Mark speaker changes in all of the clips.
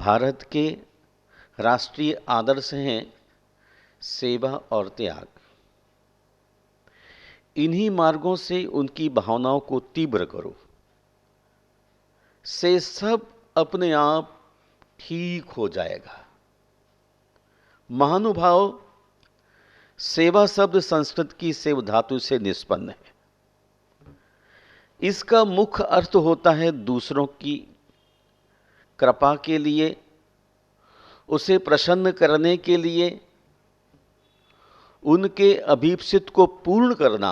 Speaker 1: भारत के राष्ट्रीय आदर्श हैं सेवा और त्याग। इन्हीं मार्गों से उनकी भावनाओं को तीव्र करो, से सब अपने आप ठीक हो जाएगा। महानुभाव सेवा शब्द संस्कृत की सेव धातु से निष्पन्न है। इसका मुख्य अर्थ होता है दूसरों की कृपा के लिए, उसे प्रसन्न करने के लिए, उनके अभीप्सित को पूर्ण करना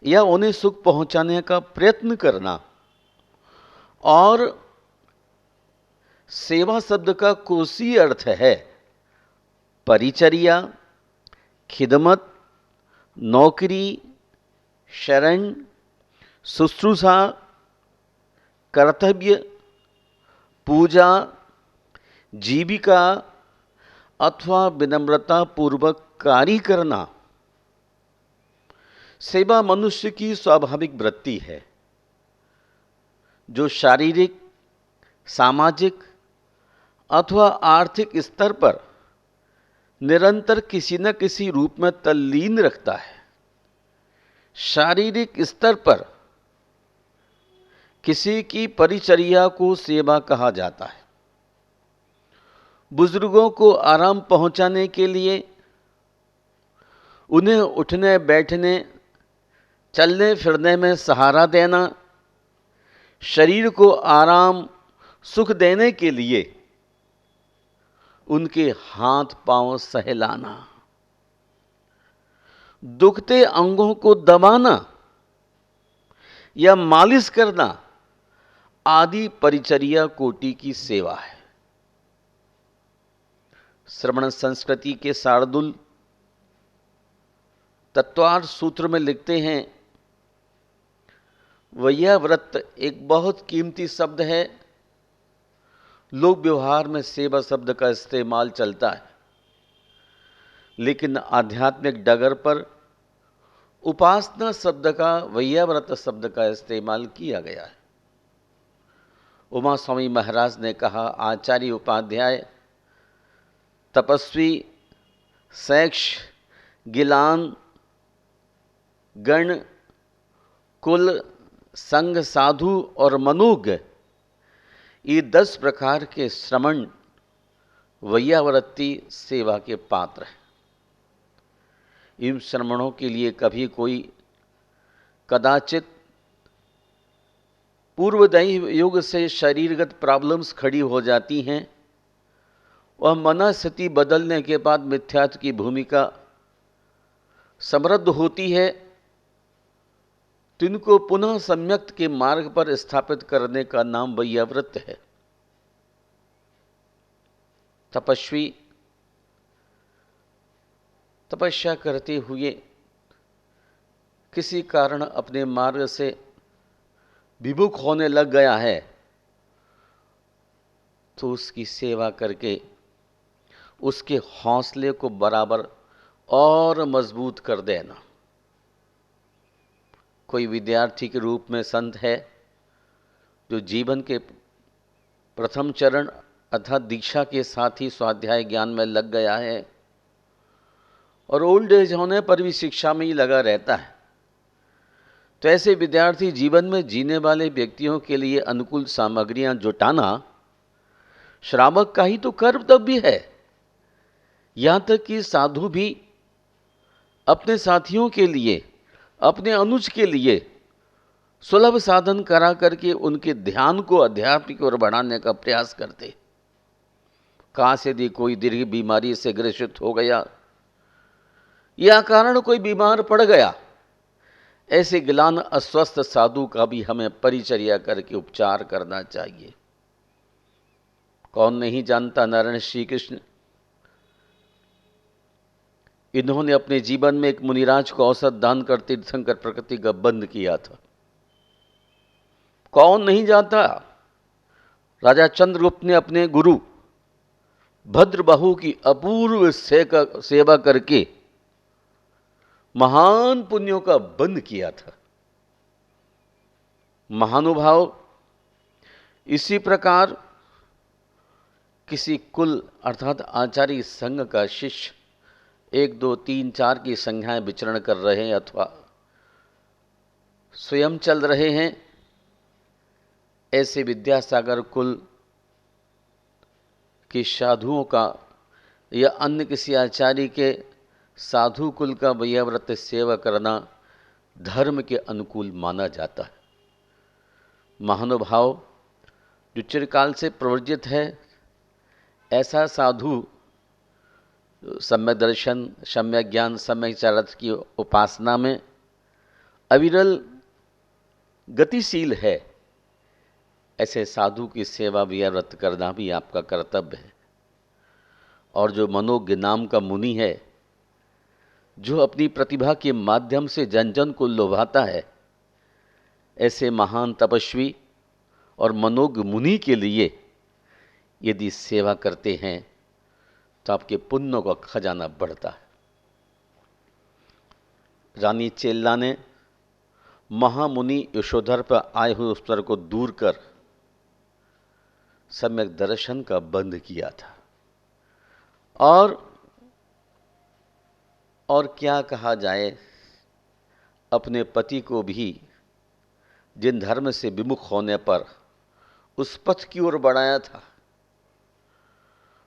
Speaker 1: या उन्हें सुख पहुंचाने का प्रयत्न करना। और सेवा शब्द का कोसी अर्थ है परिचर्या, खिदमत, नौकरी, शरण, शुश्रूषा, कर्तव्य, पूजा, जीविका अथवा विनम्रता पूर्वक कार्य करना। सेवा मनुष्य की स्वाभाविक वृत्ति है जो शारीरिक, सामाजिक अथवा आर्थिक स्तर पर निरंतर किसी न किसी रूप में तल्लीन रखता है। शारीरिक स्तर पर किसी की परिचर्या को सेवा कहा जाता है। बुजुर्गों को आराम पहुंचाने के लिए उन्हें उठने बैठने, चलने फिरने में सहारा देना, शरीर को आराम सुख देने के लिए उनके हाथ पांव सहलाना, दुखते अंगों को दबाना या मालिश करना आदि परिचर्या कोटि की सेवा है। श्रमण संस्कृति के शार्दुल तत्वार्थ सूत्र में लिखते हैं, वैयाव्रत एक बहुत कीमती शब्द है। लोक व्यवहार में सेवा शब्द का इस्तेमाल चलता है, लेकिन आध्यात्मिक डगर पर उपासना शब्द का, वैयाव्रत शब्द का इस्तेमाल किया गया है। उमा स्वामी महाराज ने कहा, आचार्य उपाध्याय तपस्वी शैक्ष गिलान गण कुल संघ साधु और मनोज्ञ, ये 10 प्रकार के श्रमण वैयावृत्ति सेवा के पात्र हैं। इन श्रमणों के लिए कभी कोई कदाचित पूर्वदैव युग से शरीरगत प्रॉब्लम्स खड़ी हो जाती हैं। वह मनस्थिति बदलने के बाद मिथ्यात्व की भूमिका समृद्ध होती है, तिनको पुनः सम्यक्त के मार्ग पर स्थापित करने का नाम वैयाव्रत है। तपस्वी तपस्या करते हुए किसी कारण अपने मार्ग से विमुख होने लग गया है, तो उसकी सेवा करके उसके हौसले को बराबर और मजबूत कर देना। कोई विद्यार्थी के रूप में संत है जो जीवन के प्रथम चरण अर्थात दीक्षा के साथ ही स्वाध्याय ज्ञान में लग गया है और ओल्ड एज होने पर भी शिक्षा में ही लगा रहता है, तो ऐसे विद्यार्थी जीवन में जीने वाले व्यक्तियों के लिए अनुकूल सामग्रियां जुटाना श्रावक का ही तो कर्तव्य है। यहाँ तक कि साधु भी अपने साथियों के लिए, अपने अनुज के लिए सुलभ साधन करा करके उनके ध्यान को अध्यात्म की ओर बढ़ाने का प्रयास करते। काश यदि कोई दीर्घ बीमारी से ग्रसित हो गया या कारण कोई बीमार पड़ गया, ऐसे गिलान अस्वस्थ साधु का भी हमें परिचर्या करके उपचार करना चाहिए। कौन नहीं जानता नारायण श्री कृष्ण, इन्होंने अपने जीवन में एक मुनिराज को औसत दान कर तीर्थंकर प्रकृति का बंद किया था। कौन नहीं जानता राजा चंद्रगुप्त ने अपने गुरु भद्रबाहु की अपूर्व सेवा करके महान पुण्यों का बंद किया था। महानुभाव इसी प्रकार किसी कुल अर्थात आचार्य संघ का शिष्य 1, 2, 3, 4 की संख्याएं विचरण कर रहे हैं अथवा स्वयं चल रहे हैं, ऐसे विद्यासागर कुल के साधुओं का या अन्य किसी आचार्य के साधु कुल का वैयाव्रत सेवा करना धर्म के अनुकूल माना जाता है। महानुभाव जो चिरकाल से प्रवर्जित है, ऐसा साधु सम्यक दर्शन, सम्यक ज्ञान, सम्यक चरित्र की उपासना में अविरल गतिशील है, ऐसे साधु की सेवा वैयाव्रत करना भी आपका कर्तव्य है। और जो मनोज्ञ नाम का मुनि है, जो अपनी प्रतिभा के माध्यम से जन जन को लुभाता है, ऐसे महान तपस्वी और मनोज्ञ मुनि के लिए यदि सेवा करते हैं तो आपके पुण्यों का खजाना बढ़ता है। रानी चेल्ला ने महामुनि यशोधर पर आए हुए उत्तर को दूर कर सम्यक दर्शन का बंद किया था। और क्या कहा जाए, अपने पति को भी जिन धर्म से विमुख होने पर उस पथ की ओर बढ़ाया था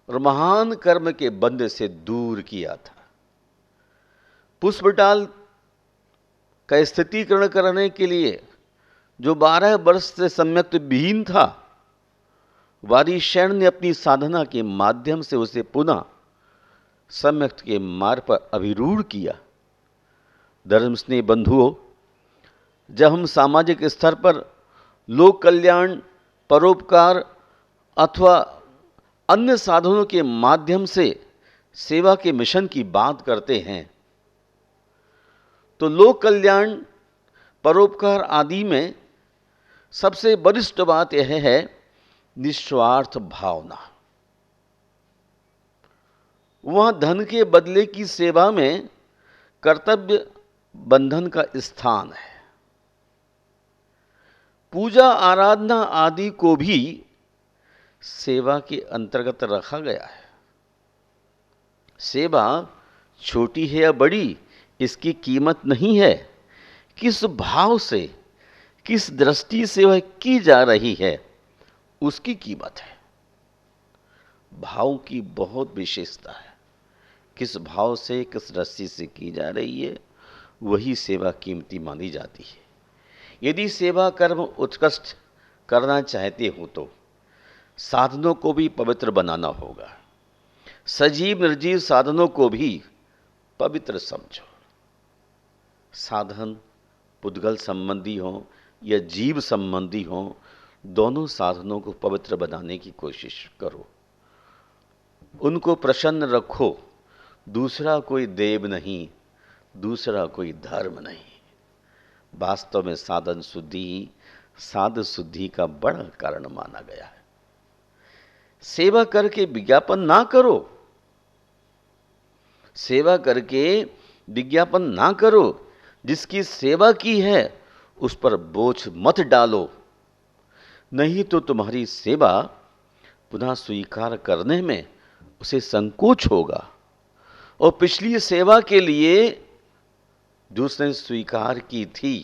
Speaker 1: और महान कर्म के बंध से दूर किया था। पुष्पटाल का स्थितीकरण करने के लिए जो 12 वर्ष से सम्यक विहीन था, वारिशैन ने अपनी साधना के माध्यम से उसे पुनः सम्यक के मार्ग पर अभिरूढ़ किया। धर्म स्नेह बंधुओं, जब हम सामाजिक स्तर पर लोक कल्याण, परोपकार अथवा अन्य साधनों के माध्यम से सेवा के मिशन की बात करते हैं, तो लोक कल्याण, परोपकार आदि में सबसे वरिष्ठ बात यह है निस्वार्थ भावना। वहां धन के बदले की सेवा में कर्तव्य बंधन का स्थान है। पूजा आराधना आदि को भी सेवा के अंतर्गत रखा गया है। सेवा छोटी है या बड़ी, इसकी कीमत नहीं है, किस भाव से, किस दृष्टि से वह की जा रही है उसकी कीमत है। भाव की बहुत विशेषता है। किस भाव से, किस दृष्टि से की जा रही है, वही सेवा कीमती मानी जाती है। यदि सेवा कर्म उत्कृष्ट करना चाहते हो तो साधनों को भी पवित्र बनाना होगा। सजीव निर्जीव साधनों को भी पवित्र समझो। साधन पुद्गल संबंधी हो या जीव संबंधी हो, दोनों साधनों को पवित्र बनाने की कोशिश करो, उनको प्रसन्न रखो। दूसरा कोई देव नहीं, दूसरा कोई धर्म नहीं। वास्तव में साधन शुद्धि ही साध शुद्धि का बड़ा कारण माना गया है। सेवा करके विज्ञापन ना करो, सेवा करके विज्ञापन ना करो। जिसकी सेवा की है उस पर बोझ मत डालो, नहीं तो तुम्हारी सेवा पुनः स्वीकार करने में उसे संकोच होगा और पिछली सेवा के लिए जो उसने स्वीकार की थी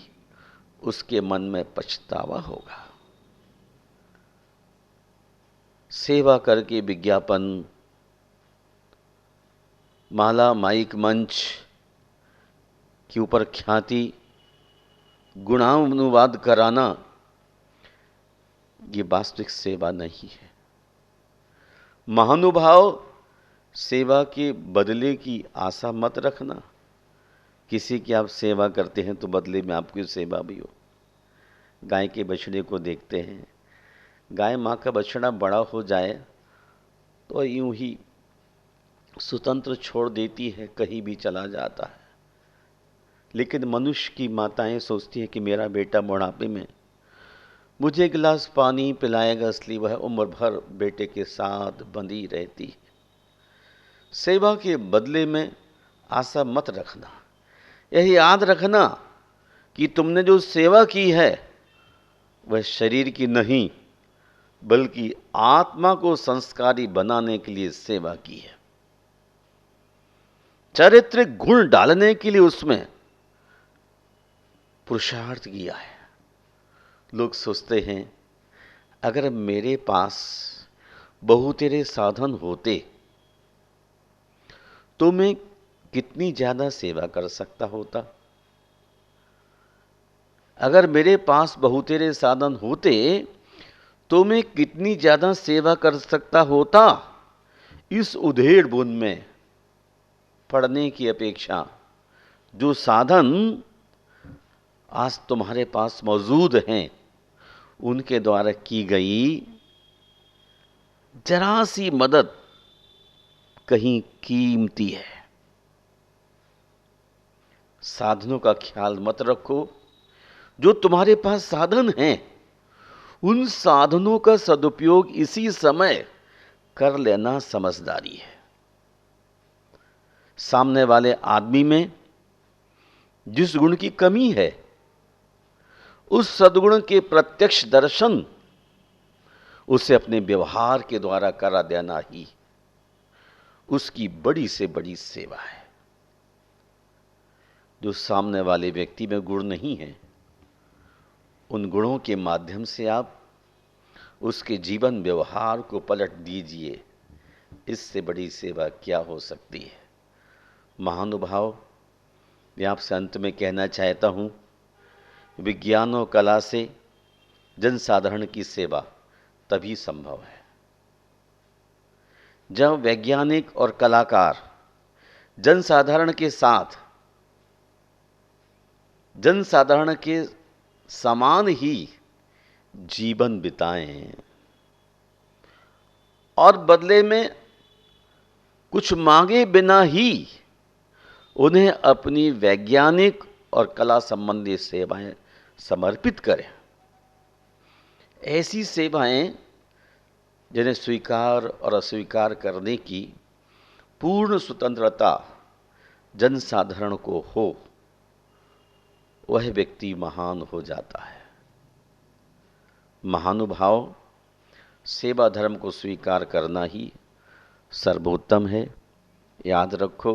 Speaker 1: उसके मन में पछतावा होगा। सेवा करके विज्ञापन, माला माइक मंच के ऊपर ख्याति, गुणानुवाद कराना, ये वास्तविक सेवा नहीं है। महानुभाव, सेवा के बदले की आशा मत रखना। किसी की आप सेवा करते हैं तो बदले में आपकी सेवा भी हो। गाय के बछड़े को देखते हैं, गाय माँ का बछड़ा बड़ा हो जाए तो यूं ही स्वतंत्र छोड़ देती है, कहीं भी चला जाता है। लेकिन मनुष्य की माताएं सोचती हैं कि मेरा बेटा बुढ़ापे में मुझे गिलास पानी पिलाएगा, इसलिए वह उम्र भर बेटे के साथ बंधी रहती है। सेवा के बदले में आशा मत रखना। यही याद रखना कि तुमने जो सेवा की है वह शरीर की नहीं, बल्कि आत्मा को संस्कारी बनाने के लिए सेवा की है। चारित्रिक गुण डालने के लिए उसमें पुरुषार्थ किया है। लोग सोचते हैं अगर मेरे पास बहुतेरे साधन होते तो मैं कितनी ज्यादा सेवा कर सकता होता। अगर मेरे पास बहुतेरे साधन होते तो मैं कितनी ज्यादा सेवा कर सकता होता। इस उधेड़ बुन में पढ़ने की अपेक्षा जो साधन आज तुम्हारे पास मौजूद हैं उनके द्वारा की गई जरा सी मदद कहीं कीमती है। साधनों का ख्याल मत रखो। जो तुम्हारे पास साधन हैं उन साधनों का सदुपयोग इसी समय कर लेना समझदारी है। सामने वाले आदमी में जिस गुण की कमी है उस सद्गुण के प्रत्यक्ष दर्शन उसे अपने व्यवहार के द्वारा करा देना ही उसकी बड़ी से बड़ी सेवा है। जो सामने वाले व्यक्ति में गुण नहीं है उन गुणों के माध्यम से आप उसके जीवन व्यवहार को पलट दीजिए। इससे बड़ी सेवा क्या हो सकती है। महानुभाव, मैं आपसे अंत में कहना चाहता हूं, विज्ञान और कला से जनसाधारण की सेवा तभी संभव है जब वैज्ञानिक और कलाकार जनसाधारण के साथ जनसाधारण के समान ही जीवन बिताएं और बदले में कुछ मांगे बिना ही उन्हें अपनी वैज्ञानिक और कला संबंधी सेवाएं समर्पित करें। ऐसी सेवाएं जिन्हें स्वीकार और अस्वीकार करने की पूर्ण स्वतंत्रता जनसाधारण को हो, वह व्यक्ति महान हो जाता है। महानुभाव, सेवा धर्म को स्वीकार करना ही सर्वोत्तम है। याद रखो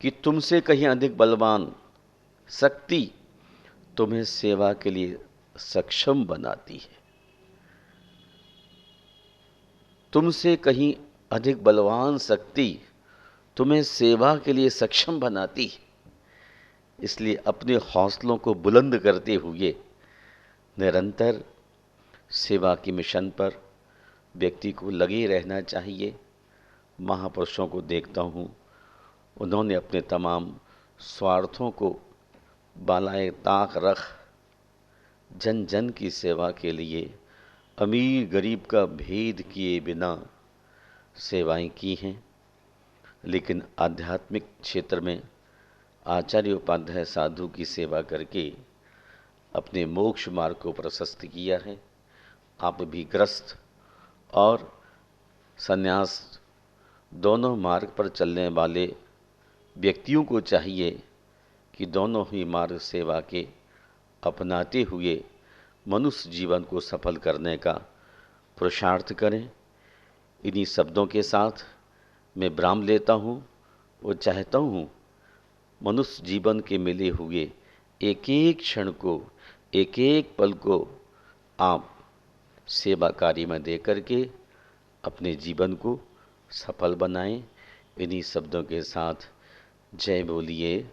Speaker 1: कि तुमसे कहीं अधिक बलवान शक्ति तुम्हें सेवा के लिए सक्षम बनाती है। तुमसे कहीं अधिक बलवान शक्ति तुम्हें सेवा के लिए सक्षम बनाती है। इसलिए अपने हौसलों को बुलंद करते हुए निरंतर सेवा की मिशन पर व्यक्ति को लगे रहना चाहिए। महापुरुषों को देखता हूँ, उन्होंने अपने तमाम स्वार्थों को बालाए ताक रख जन जन की सेवा के लिए अमीर गरीब का भेद किए बिना सेवाएं की हैं। लेकिन आध्यात्मिक क्षेत्र में आचार्य उपाध्याय साधु की सेवा करके अपने मोक्ष मार्ग को प्रशस्त किया है। आप भी ग्रस्त और संन्यास दोनों मार्ग पर चलने वाले व्यक्तियों को चाहिए कि दोनों ही मार्ग सेवा के अपनाते हुए मनुष्य जीवन को सफल करने का पुरुषार्थ करें। इन्हीं शब्दों के साथ मैं विराम लेता हूँ और चाहता हूँ मनुष्य जीवन के मिले हुए एक एक क्षण को, एक एक पल को आप सेवा कार्य में दे करके अपने जीवन को सफल बनाएं। इन्हीं शब्दों के साथ जय बोलिए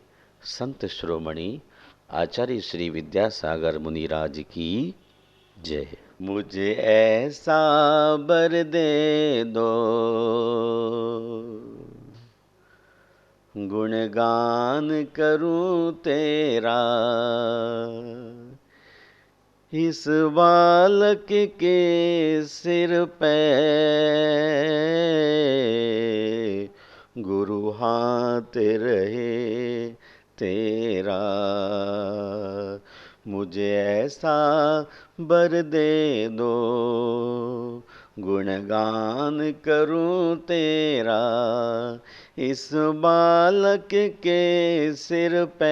Speaker 1: संत शिरोमणि आचार्य श्री विद्यासागर मुनिराज की जय। मुझे ऐसा वर दे दो गुणगान करूं तेरा, इस बालक के सिर पे गुरु हाथ रहे तेरा। मुझे ऐसा वर दे दो गुणगान करूं तेरा, इस बालक के सिर पे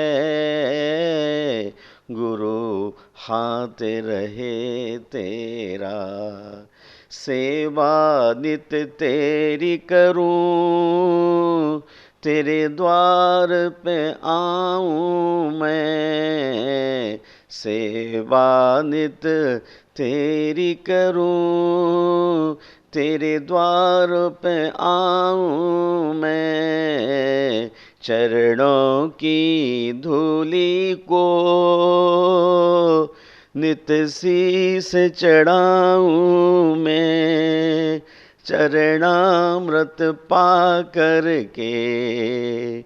Speaker 1: गुरु हाथ रहे तेरा। सेवा नित तेरी करूं, तेरे द्वार पे आऊं मैं। सेवा नित तेरी करूं, तेरे द्वार पे आऊं मैं। चरणों की धूली को नित शीस चढ़ाऊं मैं। चरणामृत पा करके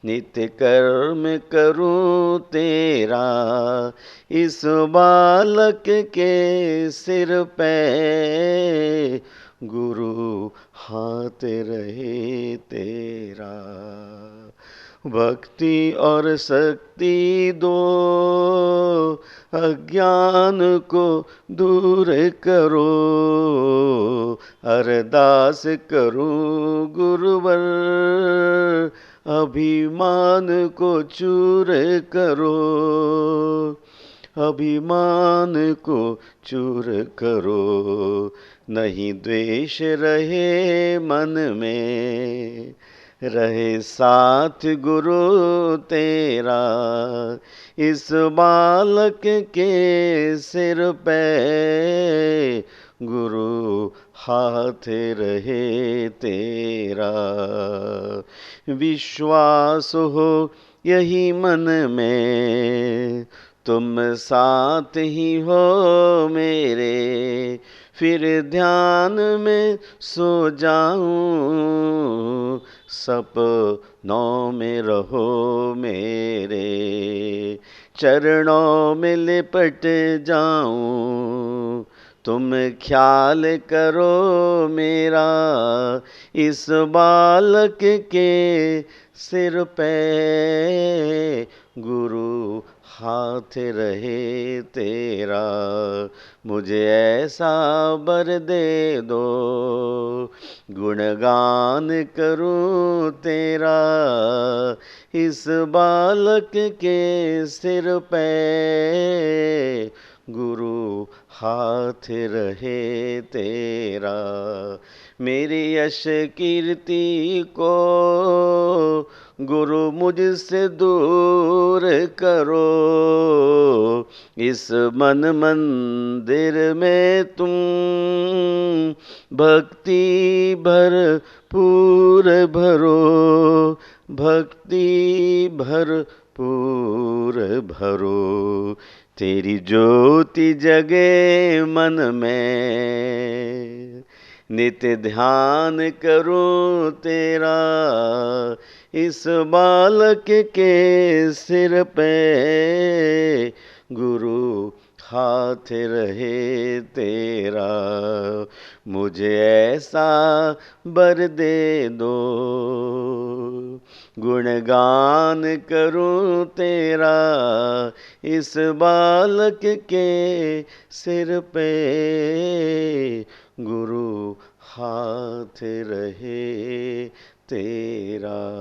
Speaker 1: नित्य कर्म करूं तेरा। इस बालक के सिर पे गुरु हाथ रहे तेरा। भक्ति और शक्ति दो, अज्ञान को दूर करो। अरदास करूं गुरुवर, अभिमान को चूर करो। अभिमान को चूर करो, नहीं द्वेष रहे मन में। रहे साथ गुरु तेरा, इस बालक के सिर पे गुरु हाथ रहे तेरा। विश्वास हो यही मन में, तुम साथ ही हो मेरे। फिर ध्यान में सो जाऊं, सपनों में रहो मेरे। चरणों में लिपट जाऊं, तुम ख्याल करो मेरा। इस बालक के सिर पे गुरु हाथ रहे तेरा। मुझे ऐसा वर दे दो, गुणगान करूं तेरा। इस बालक के सिर पे गुरु हाथ रहे तेरा। मेरी यश कीर्ति को गुरु मुझसे दूर करो। इस मन मंदिर में तुम भक्ति भरपूर भरो। भक्ति भरपूर भरो, तेरी ज्योति जगे मन में। नित्य ध्यान करूं तेरा, इस बालक के सिर पे गुरु हाथ रहे तेरा। मुझे ऐसा वर दे दो, गुणगान करूं तेरा। इस बालक के सिर पे गुरु हाथ रहे तेरा।